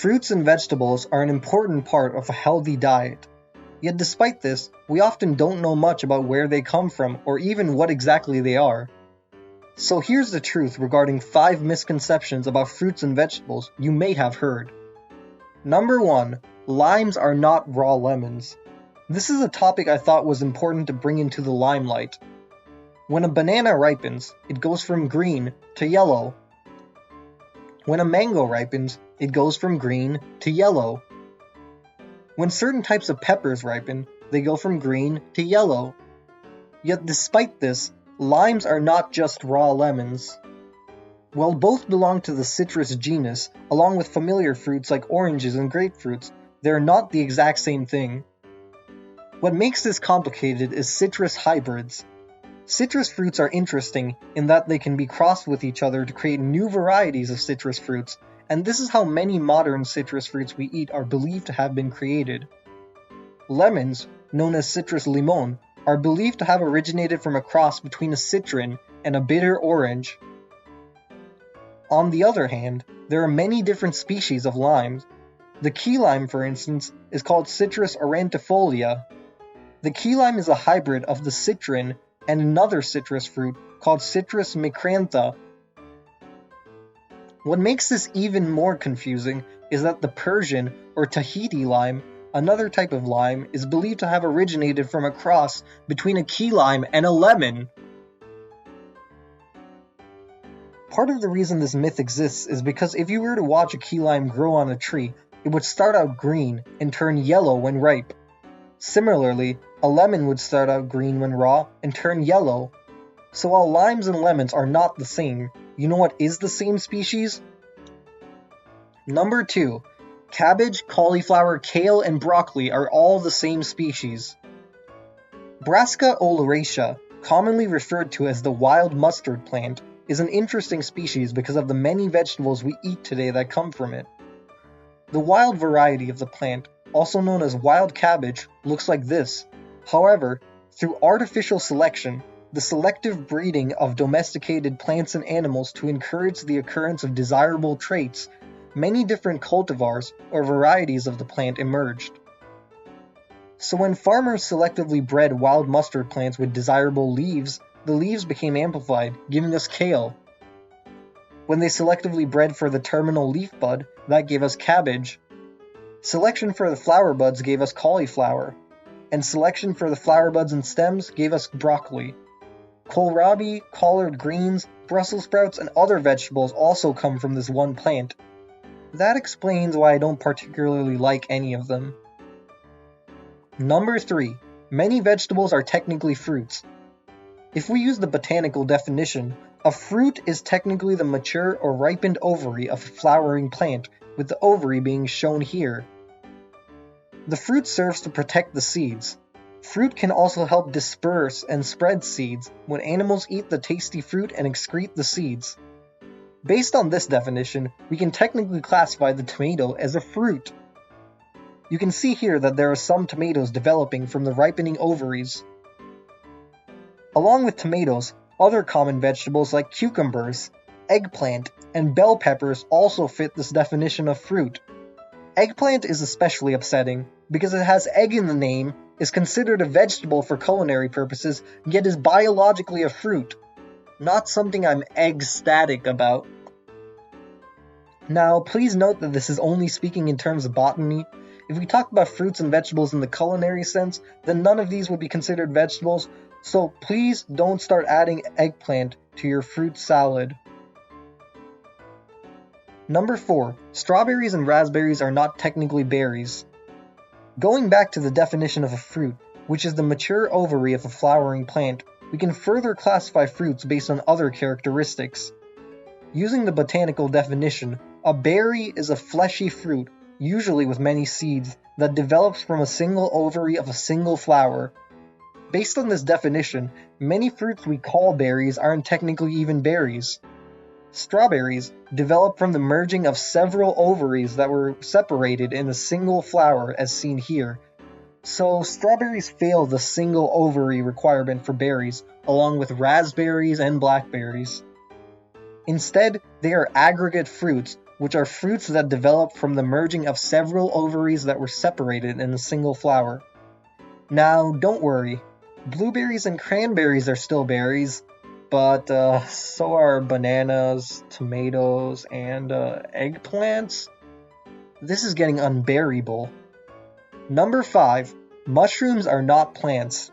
Fruits and vegetables are an important part of a healthy diet. Yet despite this, we often don't know much about where they come from or even what exactly they are. So here's the truth regarding 5 misconceptions about fruits and vegetables you may have heard. Number 1. Limes are not raw lemons. This is a topic I thought was important to bring into the limelight. When a banana ripens, it goes from green to yellow. When a mango ripens, it goes from green to yellow. When certain types of peppers ripen, they go from green to yellow. Yet despite this, limes are not just raw lemons. While both belong to the citrus genus, along with familiar fruits like oranges and grapefruits, they are not the exact same thing. What makes this complicated is citrus hybrids. Citrus fruits are interesting in that they can be crossed with each other to create new varieties of citrus fruits, and this is how many modern citrus fruits we eat are believed to have been created. Lemons, known as citrus limon, are believed to have originated from a cross between a citron and a bitter orange. On the other hand, there are many different species of limes. The key lime, for instance, is called Citrus aurantifolia. The key lime is a hybrid of the citron and another citrus fruit called Citrus micrantha. What makes this even more confusing is that the Persian or Tahiti lime, another type of lime, is believed to have originated from a cross between a key lime and a lemon. Part of the reason this myth exists is because if you were to watch a key lime grow on a tree, it would start out green and turn yellow when ripe. Similarly, a lemon would start out green when raw and turn yellow. So while limes and lemons are not the same, you know what is the same species? Number 2. Cabbage, cauliflower, kale, and broccoli are all the same species. Brassica oleracea, commonly referred to as the wild mustard plant, is an interesting species because of the many vegetables we eat today that come from it. The wild variety of the plant, also known as wild cabbage, looks like this. However, through artificial selection, the selective breeding of domesticated plants and animals to encourage the occurrence of desirable traits, many different cultivars or varieties of the plant emerged. So when farmers selectively bred wild mustard plants with desirable leaves, the leaves became amplified, giving us kale. When they selectively bred for the terminal leaf bud, that gave us cabbage. Selection for the flower buds gave us cauliflower, and selection for the flower buds and stems gave us broccoli. Kohlrabi, collard greens, Brussels sprouts, and other vegetables also come from this one plant. That explains why I don't particularly like any of them. Number 3. Many vegetables are technically fruits. If we use the botanical definition, a fruit is technically the mature or ripened ovary of a flowering plant, with the ovary being shown here. The fruit serves to protect the seeds. Fruit can also help disperse and spread seeds when animals eat the tasty fruit and excrete the seeds. Based on this definition, we can technically classify the tomato as a fruit. You can see here that there are some tomatoes developing from the ripening ovaries. Along with tomatoes, other common vegetables like cucumbers, eggplant, and bell peppers also fit this definition of fruit. Eggplant is especially upsetting because it has egg in the name, is considered a vegetable for culinary purposes, yet is biologically a fruit. Not something I'm ecstatic about. Now, please note that this is only speaking in terms of botany. If we talk about fruits and vegetables in the culinary sense, then none of these would be considered vegetables, so please don't start adding eggplant to your fruit salad. Number 4. Strawberries and raspberries are not technically berries. Going back to the definition of a fruit, which is the mature ovary of a flowering plant, we can further classify fruits based on other characteristics. Using the botanical definition, a berry is a fleshy fruit, usually with many seeds, that develops from a single ovary of a single flower. Based on this definition, many fruits we call berries aren't technically even berries. Strawberries develop from the merging of several ovaries that were separated in a single flower as seen here. So strawberries fail the single ovary requirement for berries, along with raspberries and blackberries. Instead, they are aggregate fruits which are fruits that develop from the merging of several ovaries that were separated in a single flower. Now, don't worry, blueberries and cranberries are still berries, but so are bananas, tomatoes, and eggplants. This is getting unbearable. Number 5. Mushrooms are not plants.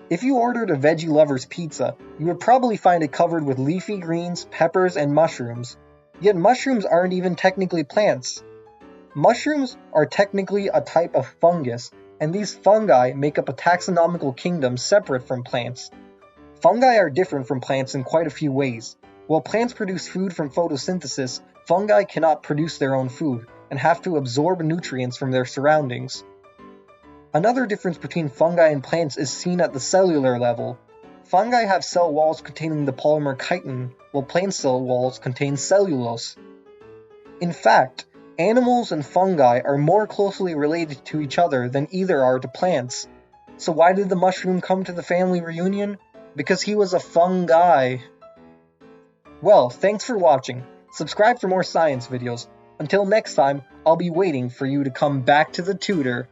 If you ordered a veggie lover's pizza, you would probably find it covered with leafy greens, peppers, and mushrooms. Yet mushrooms aren't even technically plants. Mushrooms are technically a type of fungus, and these fungi make up a taxonomical kingdom separate from plants. Fungi are different from plants in quite a few ways. While plants produce food from photosynthesis, fungi cannot produce their own food, and have to absorb nutrients from their surroundings. Another difference between fungi and plants is seen at the cellular level. Fungi have cell walls containing the polymer chitin, while plant cell walls contain cellulose. In fact, animals and fungi are more closely related to each other than either are to plants. So why did the mushroom come to the family reunion? Because he was a fungi. Well, thanks for watching. Subscribe for more science videos. Until next time, I'll be waiting for you to come back to the tutor.